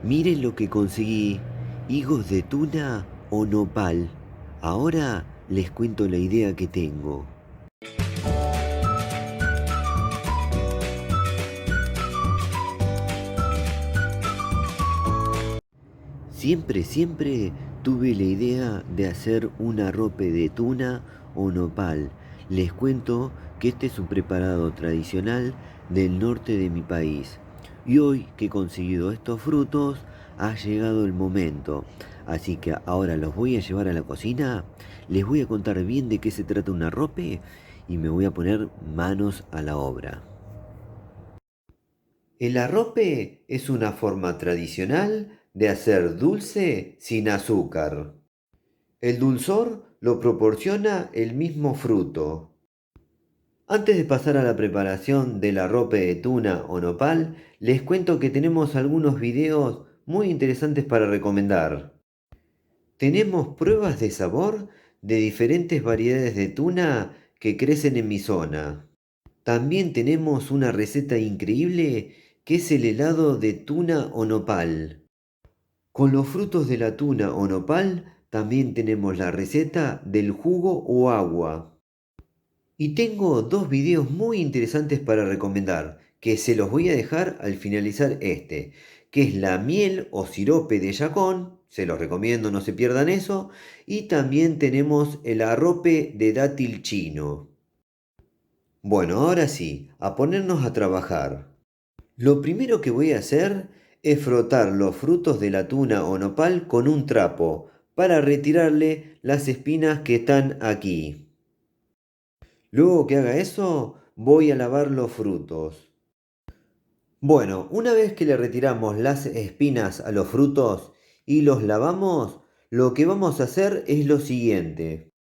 Miren lo que conseguí, higos de tuna o nopal. Ahora les cuento la idea que tengo. Siempre tuve la idea de hacer un arrope de tuna o nopal. Les cuento que este es un preparado tradicional del norte de mi país. Y hoy que he conseguido estos frutos, ha llegado el momento. Así que ahora los voy a llevar a la cocina, les voy a contar bien de qué se trata un arrope y me voy a poner manos a la obra. El arrope es una forma tradicional de hacer dulce sin azúcar. El dulzor lo proporciona el mismo fruto. Antes de pasar a la preparación del arrope de tuna o nopal, les cuento que tenemos algunos videos muy interesantes para recomendar. Tenemos pruebas de sabor de diferentes variedades de tuna que crecen en mi zona. También tenemos una receta increíble que es el helado de tuna o nopal. Con los frutos de la tuna o nopal también tenemos la receta del jugo o agua. Y tengo dos videos muy interesantes para recomendar, que se los voy a dejar al finalizar este, que es la miel o sirope de yacón, se los recomiendo, no se pierdan eso, y también tenemos el arrope de dátil chino. Bueno, ahora sí, a ponernos a trabajar. Lo primero que voy a hacer es frotar los frutos de la tuna o nopal con un trapo para retirarle las espinas que están aquí. Luego que haga eso, voy a lavar los frutos. Bueno, una vez que le retiramos las espinas a los frutos y los lavamos, lo que vamos a hacer es lo siguiente.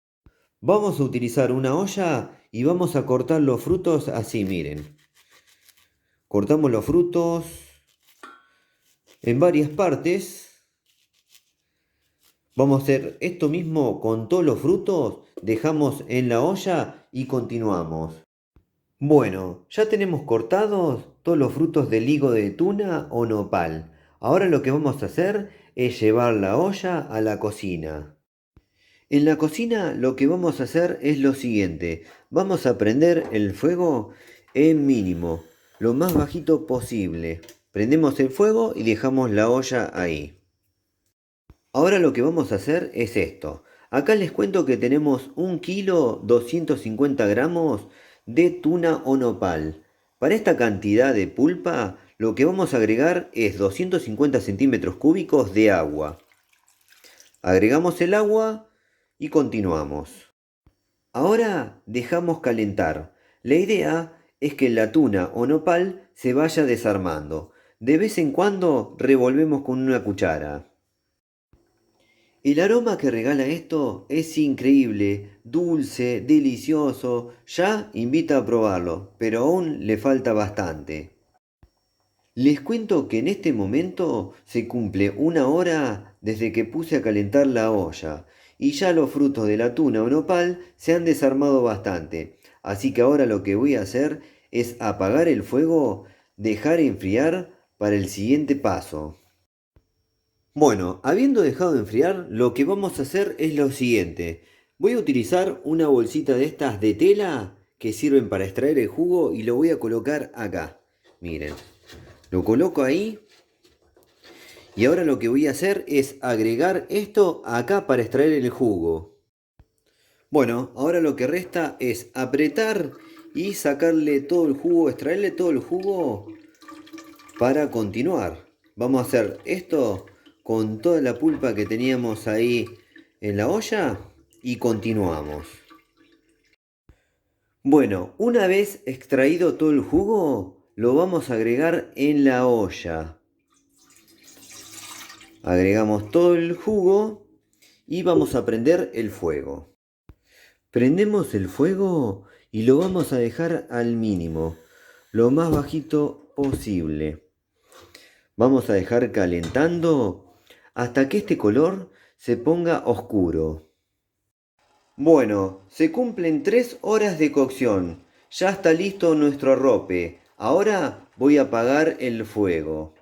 Vamos a utilizar una olla y vamos a cortar los frutos así, miren. Cortamos los frutos en varias partes. Vamos a hacer esto mismo con todos los frutos. Dejamos en la olla y continuamos. Bueno, ya tenemos cortados todos los frutos del higo de tuna o nopal. Ahora lo que vamos a hacer es llevar la olla a la cocina. En la cocina lo que vamos a hacer es lo siguiente. Vamos a prender el fuego en mínimo, lo más bajito posible. Prendemos el fuego y dejamos la olla ahí. Ahora lo que vamos a hacer es esto. Acá les cuento que tenemos 1 kilo 250 gramos de tuna o nopal. Para esta cantidad de pulpa, lo que vamos a agregar es 250 centímetros cúbicos de agua. Agregamos el agua y continuamos. Ahora dejamos calentar. La idea es que la tuna o nopal se vaya desarmando. De vez en cuando revolvemos con una cuchara. El aroma que regala esto es increíble, dulce, delicioso, ya invita a probarlo, pero aún le falta bastante. Les cuento que en este momento se cumple 1 hora desde que puse a calentar la olla y ya los frutos de la tuna o nopal se han desarmado bastante, así que ahora lo que voy a hacer es apagar el fuego, dejar enfriar para el siguiente paso. Bueno, habiendo dejado de enfriar, lo que vamos a hacer es lo siguiente. Voy a utilizar una bolsita de estas de tela que sirven para extraer el jugo y lo voy a colocar acá. Miren, lo coloco ahí y ahora lo que voy a hacer es agregar esto acá para extraer el jugo. Bueno, ahora lo que resta es apretar y sacarle todo el jugo, extraerle todo el jugo para continuar. Vamos a hacer esto con toda la pulpa que teníamos ahí en la olla y continuamos. Bueno, una vez extraído todo el jugo, lo vamos a agregar en la olla. Agregamos todo el jugo y vamos a prender el fuego. Prendemos el fuego y lo vamos a dejar al mínimo, lo más bajito posible. Vamos a dejar calentando hasta que este color se ponga oscuro. Bueno, se cumplen 3 horas de cocción. Ya está listo nuestro arrope. Ahora voy a apagar el fuego.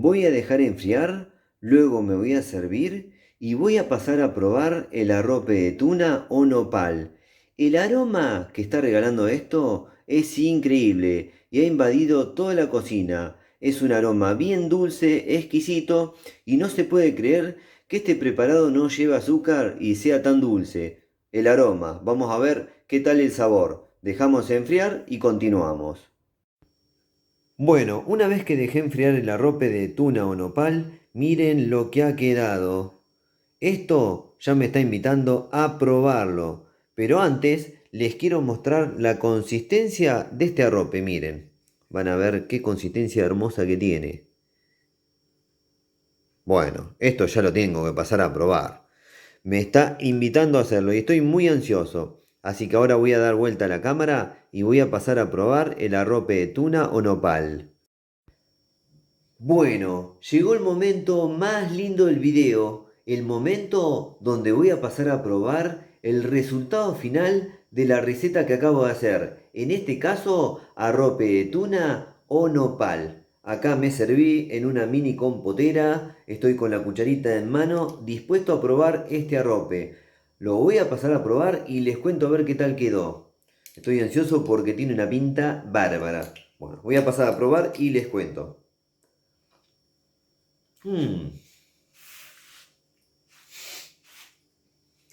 Voy a dejar enfriar, luego me voy a servir y voy a pasar a probar el arrope de tuna o nopal. El aroma que está regalando esto es increíble y ha invadido toda la cocina. Es un aroma bien dulce, exquisito y no se puede creer que este preparado no lleve azúcar y sea tan dulce. El aroma, vamos a ver qué tal el sabor. Dejamos enfriar y continuamos. Bueno, una vez que dejé enfriar el arrope de tuna o nopal, miren lo que ha quedado. Esto ya me está invitando a probarlo, pero antes les quiero mostrar la consistencia de este arrope, miren. Van a ver qué consistencia hermosa que tiene. Bueno, esto ya lo tengo que pasar a probar. Me está invitando a hacerlo y estoy muy ansioso. Así que ahora voy a dar vuelta a la cámara y voy a pasar a probar el arrope de tuna o nopal. Bueno, llegó el momento más lindo del video, el momento donde voy a pasar a probar el resultado final de la receta que acabo de hacer. En este caso, arrope de tuna o nopal. Acá me serví en una mini compotera, estoy con la cucharita en mano, dispuesto a probar este arrope. Lo voy a pasar a probar y les cuento a ver qué tal quedó. Estoy ansioso porque tiene una pinta bárbara. Bueno, voy a pasar a probar y les cuento. Mm,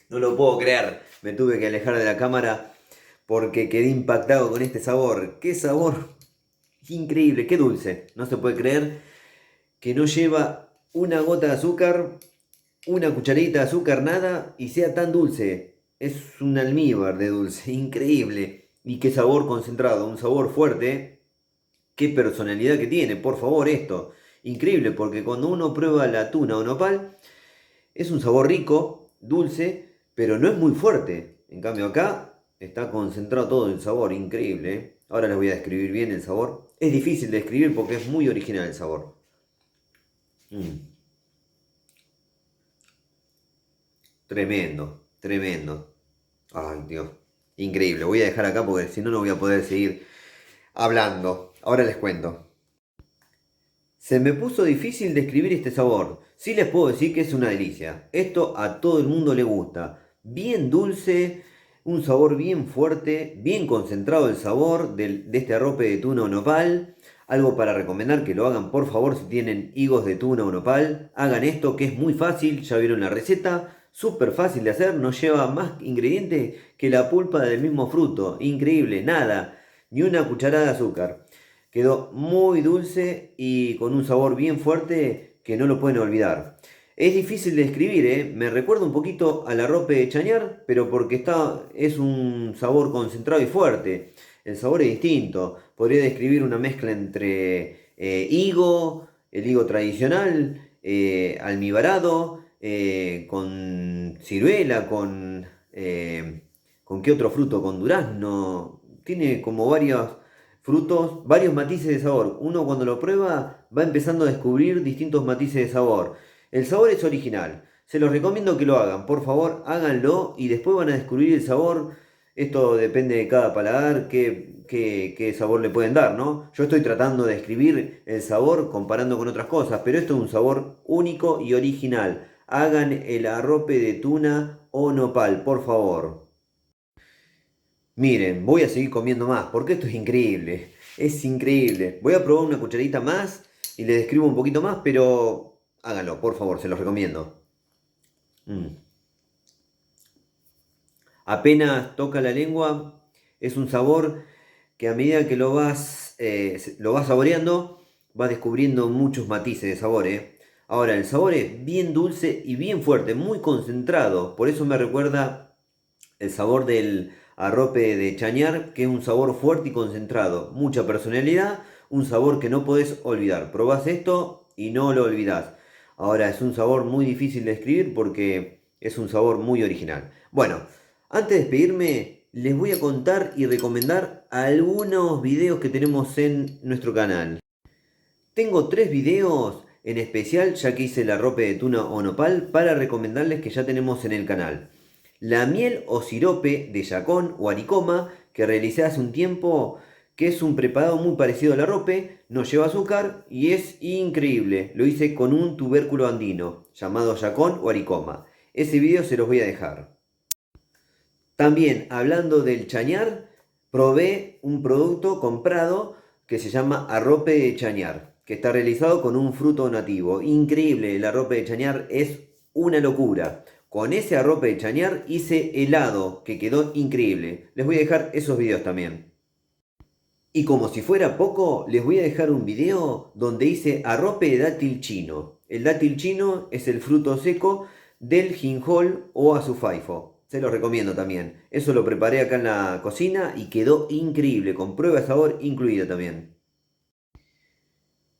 no lo puedo creer. Me tuve que alejar de la cámara porque quedé impactado con este sabor. ¡Qué sabor! Increíble, qué dulce. No se puede creer que no lleva una gota de azúcar, una cucharadita de azúcar, nada, y sea tan dulce. Es un almíbar de dulce, increíble. Y qué sabor concentrado, un sabor fuerte. Qué personalidad que tiene, por favor, esto. Increíble, porque cuando uno prueba la tuna o nopal, es un sabor rico, dulce, pero no es muy fuerte. En cambio acá está concentrado todo el sabor, increíble. ¿Eh? Ahora les voy a describir bien el sabor. Es difícil de describir porque es muy original el sabor. Mm, tremendo, tremendo. Ay, Dios. Increíble. Voy a dejar acá porque si no, no voy a poder seguir hablando. Ahora les cuento. Se me puso difícil describir este sabor. Sí les puedo decir que es una delicia. Esto a todo el mundo le gusta. Bien dulce, un sabor bien fuerte, bien concentrado el sabor de este arrope de tuna o nopal. Algo para recomendar que lo hagan por favor si tienen higos de tuna o nopal. Hagan esto que es muy fácil, ya vieron la receta. Súper fácil de hacer, no lleva más ingredientes que la pulpa del mismo fruto. Increíble, nada, ni una cucharada de azúcar. Quedó muy dulce y con un sabor bien fuerte que no lo pueden olvidar. Es difícil de describir, ¿eh? Me recuerda un poquito al arrope de chañar, pero porque es un sabor concentrado y fuerte. El sabor es distinto. Podría describir una mezcla entre higo, el higo tradicional, almibarado, con ciruela, ¿con qué otro fruto? Con durazno. Tiene como varios frutos, varios matices de sabor. Uno cuando lo prueba va empezando a descubrir distintos matices de sabor. El sabor es original. Se los recomiendo que lo hagan. Por favor, háganlo y después van a descubrir el sabor. Esto depende de cada paladar, qué sabor le pueden dar, ¿no? Yo estoy tratando de describir el sabor comparando con otras cosas, pero esto es un sabor único y original. Hagan el arrope de tuna o nopal, por favor. Miren, voy a seguir comiendo más, porque esto es increíble. Es increíble. Voy a probar una cucharadita más y les describo un poquito más, pero háganlo, por favor, se los recomiendo. Mm. Apenas toca la lengua, es un sabor que a medida que lo vas saboreando, vas descubriendo muchos matices de sabor, ¿eh? Ahora, el sabor es bien dulce y bien fuerte, muy concentrado. Por eso me recuerda el sabor del arrope de chañar, que es un sabor fuerte y concentrado. Mucha personalidad, un sabor que no podés olvidar. Probás esto y no lo olvidás. Ahora, es un sabor muy difícil de describir porque es un sabor muy original. Bueno, antes de despedirme, les voy a contar y recomendar algunos videos que tenemos en nuestro canal. Tengo tres videos en especial, ya que hice la rope de tuna o nopal, para recomendarles que ya tenemos en el canal. La miel o sirope de yacón o aricoma, que realicé hace un tiempo, que es un preparado muy parecido al arrope, no lleva azúcar y es increíble. Lo hice con un tubérculo andino llamado yacón o aricoma. Ese video se los voy a dejar. También hablando del chañar, probé un producto comprado que se llama arrope de chañar, que está realizado con un fruto nativo. Increíble, el arrope de chañar es una locura. Con ese arrope de chañar hice helado, que quedó increíble. Les voy a dejar esos videos también. Y como si fuera poco, les voy a dejar un video donde hice arrope de dátil chino. El dátil chino es el fruto seco del jinjol o azufaifo. Se los recomiendo también. Eso lo preparé acá en la cocina y quedó increíble, con prueba de sabor incluida también.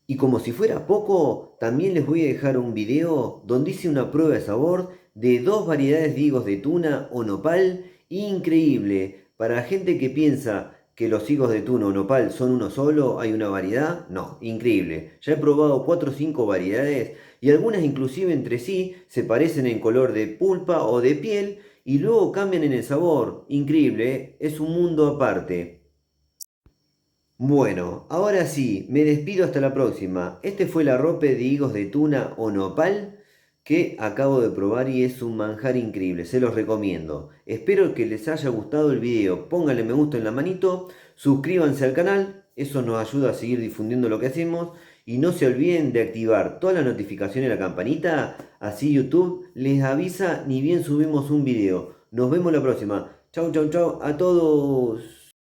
Y como si fuera poco, también les voy a dejar un video donde hice una prueba de sabor de dos variedades de higos de tuna o nopal increíble. Para la gente que piensa que los higos de tuna o nopal son uno solo, hay una variedad, no, increíble. Ya he probado 4 o 5 variedades y algunas inclusive entre sí se parecen en color de pulpa o de piel y luego cambian en el sabor. Increíble, ¿eh? Es un mundo aparte. Bueno, ahora sí, me despido hasta la próxima. Este fue el arrope de higos de tuna o nopal que acabo de probar y es un manjar increíble, se los recomiendo. Espero que les haya gustado el video, pónganle me gusta en la manito, suscríbanse al canal, eso nos ayuda a seguir difundiendo lo que hacemos y no se olviden de activar todas las notificaciones y la campanita, así YouTube les avisa ni bien subimos un video. Nos vemos la próxima. Chau, chau, chau a todos.